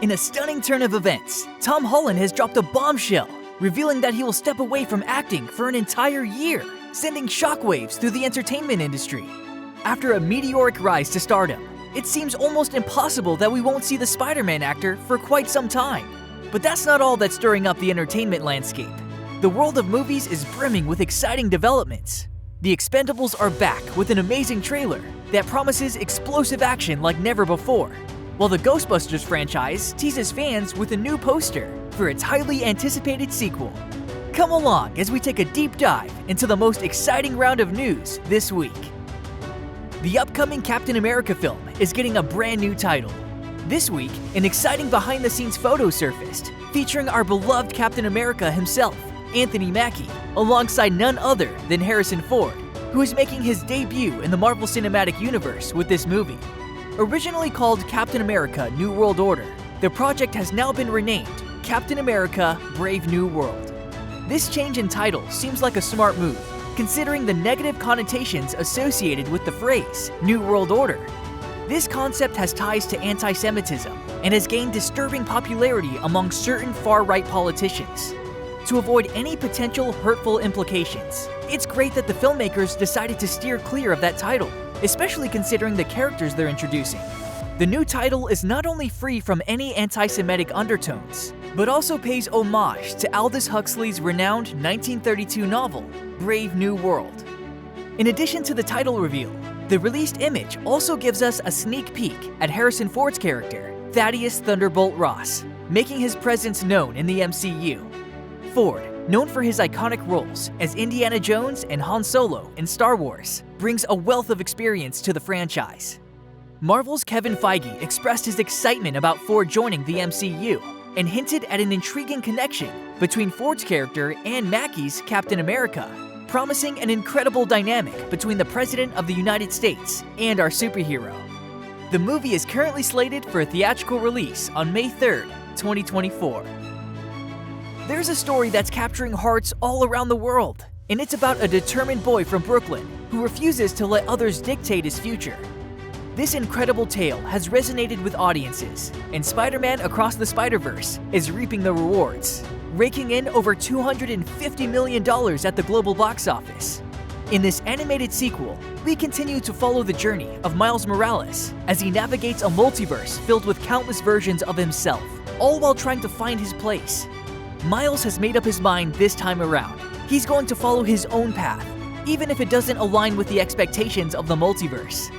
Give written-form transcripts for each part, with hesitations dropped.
In a stunning turn of events, Tom Holland has dropped a bombshell, revealing that he will step away from acting for an entire year, sending shockwaves through the entertainment industry. After a meteoric rise to stardom, it seems almost impossible that we won't see the Spider-Man actor for quite some time. But that's not all that's stirring up the entertainment landscape. The world of movies is brimming with exciting developments. The Expendables are back with an amazing trailer that promises explosive action like never before, while the Ghostbusters franchise teases fans with a new poster for its highly anticipated sequel. Come along as we take a deep dive into the most exciting round of news this week. The upcoming Captain America film is getting a brand new title. This week, an exciting behind-the-scenes photo surfaced featuring our beloved Captain America himself, Anthony Mackie, alongside none other than Harrison Ford, who is making his debut in the Marvel Cinematic Universe with this movie. Originally called Captain America: New World Order, the project has now been renamed Captain America: Brave New World. This change in title seems like a smart move, considering the negative connotations associated with the phrase New World Order. This concept has ties to anti-Semitism and has gained disturbing popularity among certain far-right politicians. To avoid any potential hurtful implications, it's great that the filmmakers decided to steer clear of that title, especially considering the characters they're introducing. The new title is not only free from any anti-Semitic undertones, but also pays homage to Aldous Huxley's renowned 1932 novel, Brave New World. In addition to the title reveal, the released image also gives us a sneak peek at Harrison Ford's character, Thaddeus Thunderbolt Ross, making his presence known in the MCU. Ford, known for his iconic roles as Indiana Jones and Han Solo in Star Wars, brings a wealth of experience to the franchise. Marvel's Kevin Feige expressed his excitement about Ford joining the MCU and hinted at an intriguing connection between Ford's character and Mackie's Captain America, promising an incredible dynamic between the President of the United States and our superhero. The movie is currently slated for a theatrical release on May 3rd, 2024. There's a story that's capturing hearts all around the world, and it's about a determined boy from Brooklyn who refuses to let others dictate his future. This incredible tale has resonated with audiences, and Spider-Man Across the Spider-Verse is reaping the rewards, raking in over $250 million at the global box office. In this animated sequel, we continue to follow the journey of Miles Morales as he navigates a multiverse filled with countless versions of himself, all while trying to find his place. Miles has made up his mind this time around. He's going to follow his own path, even if it doesn't align with the expectations of the multiverse.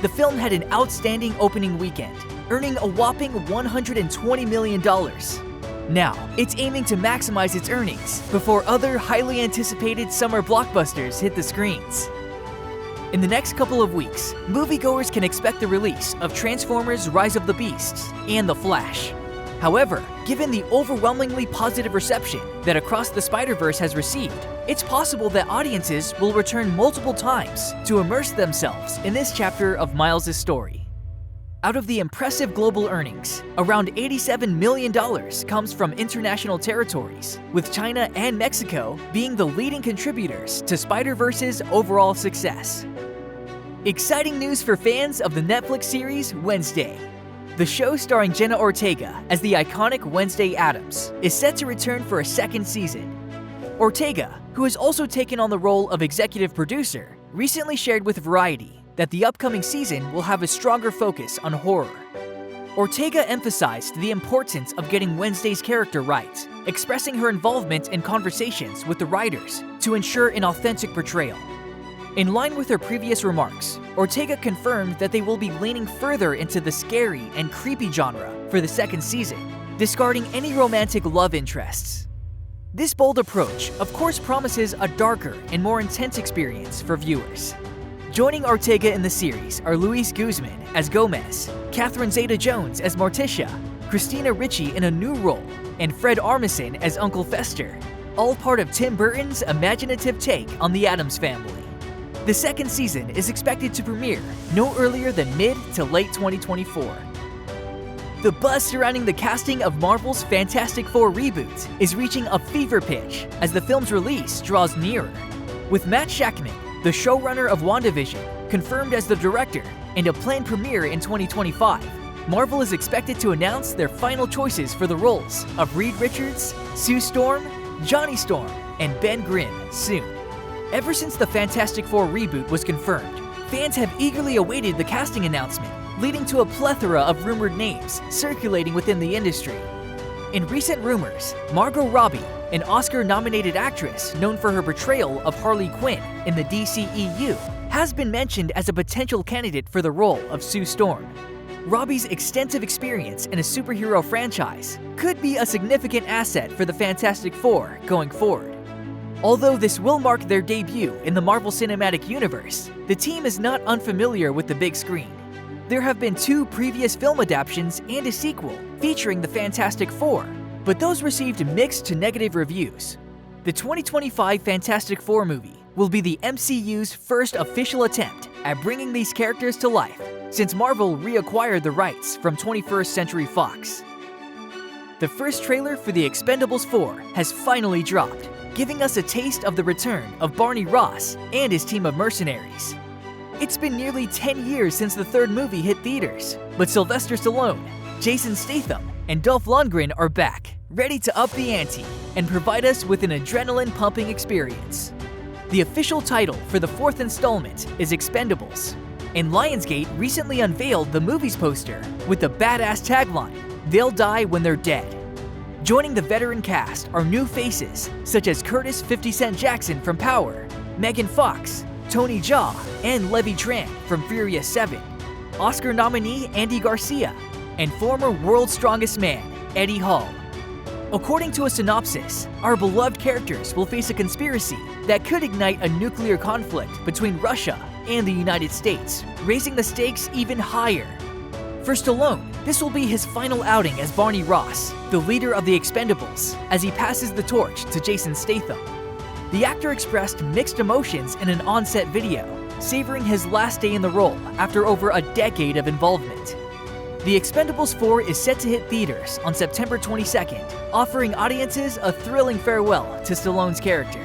The film had an outstanding opening weekend, earning a whopping $120 million. Now, it's aiming to maximize its earnings before other highly anticipated summer blockbusters hit the screens. In the next couple of weeks, moviegoers can expect the release of Transformers: Rise of the Beasts and The Flash. However, given the overwhelmingly positive reception that Across the Spider-Verse has received, it's possible that audiences will return multiple times to immerse themselves in this chapter of Miles' story. Out of the impressive global earnings, around $87 million comes from international territories, with China and Mexico being the leading contributors to Spider-Verse's overall success. Exciting news for fans of the Netflix series Wednesday. The show starring Jenna Ortega as the iconic Wednesday Addams is set to return for a second season. Ortega, who has also taken on the role of executive producer, recently shared with Variety that the upcoming season will have a stronger focus on horror. Ortega emphasized the importance of getting Wednesday's character right, expressing her involvement in conversations with the writers to ensure an authentic portrayal. In line with her previous remarks, Ortega confirmed that they will be leaning further into the scary and creepy genre for the second season, discarding any romantic love interests. This bold approach, of course, promises a darker and more intense experience for viewers. Joining Ortega in the series are Luis Guzman as Gomez, Catherine Zeta-Jones as Morticia, Christina Ricci in a new role, and Fred Armisen as Uncle Fester, all part of Tim Burton's imaginative take on the Addams Family. The second season is expected to premiere no earlier than mid to late 2024. The buzz surrounding the casting of Marvel's Fantastic Four reboot is reaching a fever pitch as the film's release draws nearer. With Matt Shakman, the showrunner of WandaVision, confirmed as the director and a planned premiere in 2025, Marvel is expected to announce their final choices for the roles of Reed Richards, Sue Storm, Johnny Storm, and Ben Grimm soon. Ever since the Fantastic Four reboot was confirmed, fans have eagerly awaited the casting announcement, leading to a plethora of rumored names circulating within the industry. In recent rumors, Margot Robbie, an Oscar-nominated actress known for her portrayal of Harley Quinn in the DCEU, has been mentioned as a potential candidate for the role of Sue Storm. Robbie's extensive experience in a superhero franchise could be a significant asset for the Fantastic Four going forward. Although this will mark their debut in the Marvel Cinematic Universe, the team is not unfamiliar with the big screen. There have been 2 previous film adaptations and a sequel featuring the Fantastic Four, but those received mixed to negative reviews. The 2025 Fantastic Four movie will be the MCU's first official attempt at bringing these characters to life, since Marvel reacquired the rights from 21st Century Fox. The first trailer for the Expendables 4 has finally dropped, giving us a taste of the return of Barney Ross and his team of mercenaries. It's been nearly 10 years since the third movie hit theaters, but Sylvester Stallone, Jason Statham, and Dolph Lundgren are back, ready to up the ante and provide us with an adrenaline-pumping experience. The official title for the 4th installment is Expendables, and Lionsgate recently unveiled the movie's poster with the badass tagline, "They'll die when they're dead." Joining the veteran cast are new faces such as Curtis 50 Cent Jackson from Power, Megan Fox, Tony Jaa, and Levy Tran from Furious 7, Oscar nominee Andy Garcia, and former World's Strongest Man, Eddie Hall. According to a synopsis, our beloved characters will face a conspiracy that could ignite a nuclear conflict between Russia and the United States, raising the stakes even higher. For Stallone, this will be his final outing as Barney Ross, the leader of the Expendables, as he passes the torch to Jason Statham. The actor expressed mixed emotions in an on-set video, savoring his last day in the role after over a decade of involvement. The Expendables 4 is set to hit theaters on September 22nd, offering audiences a thrilling farewell to Stallone's character.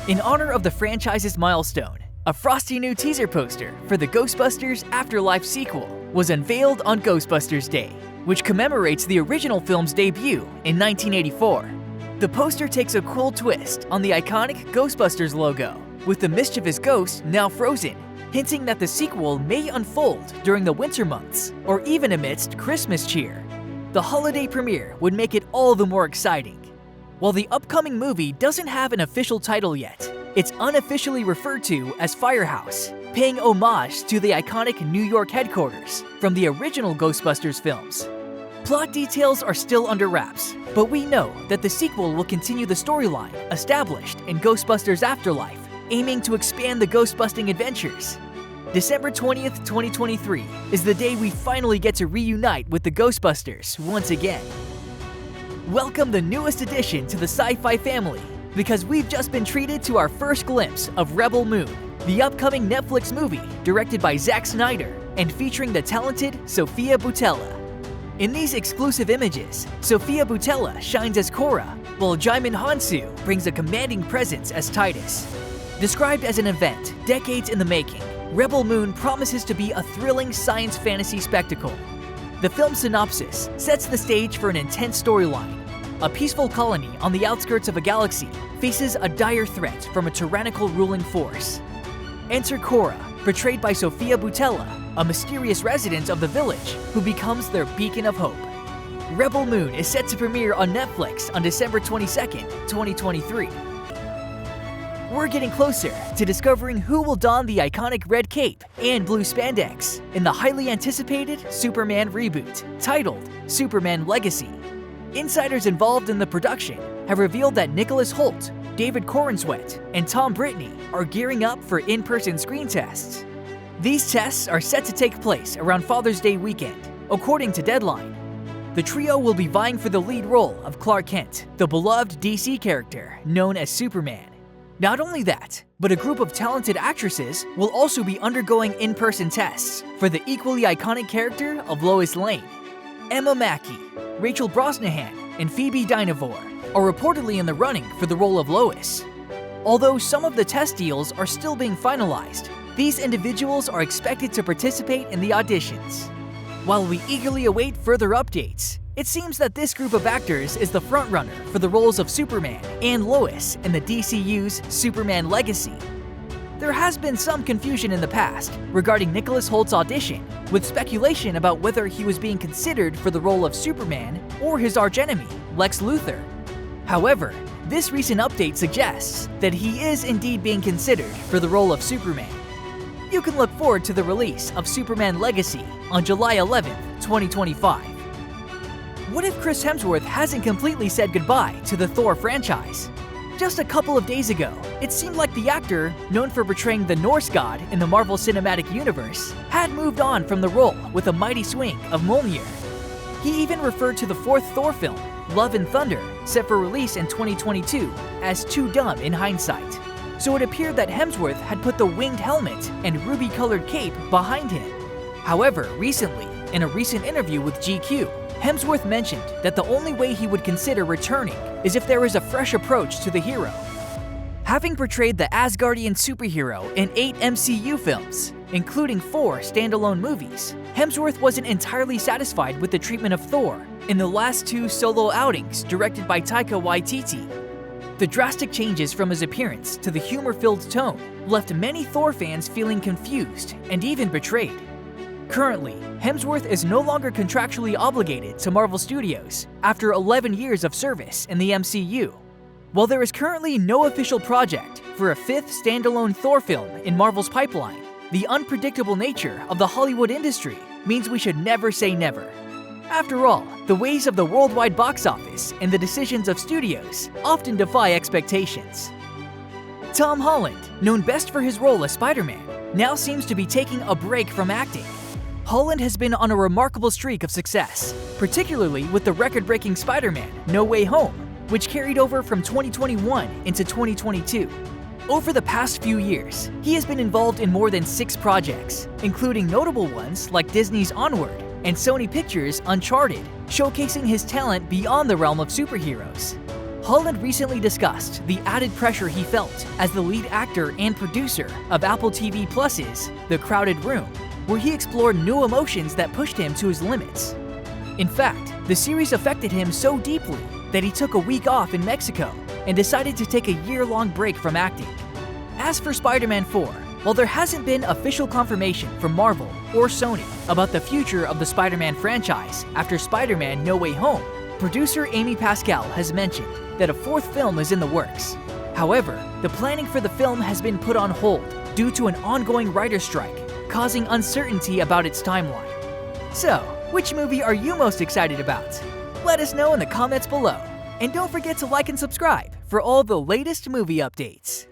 In honor of the franchise's milestone, a frosty new teaser poster for the Ghostbusters Afterlife sequel was unveiled on Ghostbusters Day, which commemorates the original film's debut in 1984. The poster takes a cool twist on the iconic Ghostbusters logo, with the mischievous ghost now frozen, hinting that the sequel may unfold during the winter months or even amidst Christmas cheer. The holiday premiere would make it all the more exciting. While the upcoming movie doesn't have an official title yet, it's unofficially referred to as Firehouse, paying homage to the iconic New York headquarters from the original Ghostbusters films. Plot details are still under wraps, but we know that the sequel will continue the storyline established in Ghostbusters Afterlife, aiming to expand the ghost-busting adventures. December 20th, 2023 is the day we finally get to reunite with the Ghostbusters once again. Welcome the newest addition to the sci-fi family, because we've just been treated to our first glimpse of Rebel Moon, the upcoming Netflix movie directed by Zack Snyder and featuring the talented Sofia Boutella. In these exclusive images, Sofia Boutella shines as Cora, while Jaimin Hansu brings a commanding presence as Titus. Described as an event decades in the making, Rebel Moon promises to be a thrilling science fantasy spectacle. The film's synopsis sets the stage for an intense storyline. A peaceful colony on the outskirts of a galaxy faces a dire threat from a tyrannical ruling force. Enter Cora, portrayed by Sofia Boutella, a mysterious resident of the village who becomes their beacon of hope. Rebel Moon is set to premiere on Netflix on December 22nd, 2023. We're getting closer to discovering who will don the iconic red cape and blue spandex in the highly anticipated Superman reboot, titled Superman Legacy. Insiders involved in the production have revealed that Nicholas Hoult, David Corenswet, and Tom Brittney are gearing up for in-person screen tests. These tests are set to take place around Father's Day weekend, according to Deadline. The trio will be vying for the lead role of Clark Kent, the beloved DC character known as Superman. Not only that, but a group of talented actresses will also be undergoing in-person tests for the equally iconic character of Lois Lane. Emma Mackey, Rachel Brosnahan, and Phoebe Dynevor are reportedly in the running for the role of Lois. Although some of the test deals are still being finalized, these individuals are expected to participate in the auditions. While we eagerly await further updates, it seems that this group of actors is the frontrunner for the roles of Superman and Lois in the DCU's Superman Legacy. There has been some confusion in the past regarding Nicholas Holt's audition, with speculation about whether he was being considered for the role of Superman or his archenemy, Lex Luthor. However, this recent update suggests that he is indeed being considered for the role of Superman. You can look forward to the release of Superman Legacy on July 11, 2025. What if Chris Hemsworth hasn't completely said goodbye to the Thor franchise? Just a couple of days ago, it seemed like the actor, known for portraying the Norse god in the Marvel Cinematic Universe, had moved on from the role with a mighty swing of Mjolnir. He even referred to the fourth Thor film, Love and Thunder, set for release in 2022, as too dumb in hindsight. So it appeared that Hemsworth had put the winged helmet and ruby-colored cape behind him. However, recently, in a recent interview with GQ, Hemsworth mentioned that the only way he would consider returning is if there is a fresh approach to the hero. Having portrayed the Asgardian superhero in 8 MCU films, including 4 standalone movies, Hemsworth wasn't entirely satisfied with the treatment of Thor in the last 2 solo outings directed by Taika Waititi. The drastic changes from his appearance to the humor-filled tone left many Thor fans feeling confused and even betrayed. Currently, Hemsworth is no longer contractually obligated to Marvel Studios after 11 years of service in the MCU. While there is currently no official project for a 5th standalone Thor film in Marvel's pipeline, the unpredictable nature of the Hollywood industry means we should never say never. After all, the ways of the worldwide box office and the decisions of studios often defy expectations. Tom Holland, known best for his role as Spider-Man, now seems to be taking a break from acting. Holland has been on a remarkable streak of success, particularly with the record-breaking Spider-Man No Way Home, which carried over from 2021 into 2022. Over the past few years, he has been involved in more than 6 projects, including notable ones like Disney's Onward and Sony Pictures' Uncharted, showcasing his talent beyond the realm of superheroes. Holland recently discussed the added pressure he felt as the lead actor and producer of Apple TV Plus's The Crowded Room, where he explored new emotions that pushed him to his limits. In fact, the series affected him so deeply that he took a week off in Mexico and decided to take a year-long break from acting. As for Spider-Man 4, while there hasn't been official confirmation from Marvel or Sony about the future of the Spider-Man franchise after Spider-Man No Way Home, producer Amy Pascal has mentioned that a 4th film is in the works. However, the planning for the film has been put on hold due to an ongoing writer's strike, causing uncertainty about its timeline. So, which movie are you most excited about? Let us know in the comments below. And don't forget to like and subscribe for all the latest movie updates.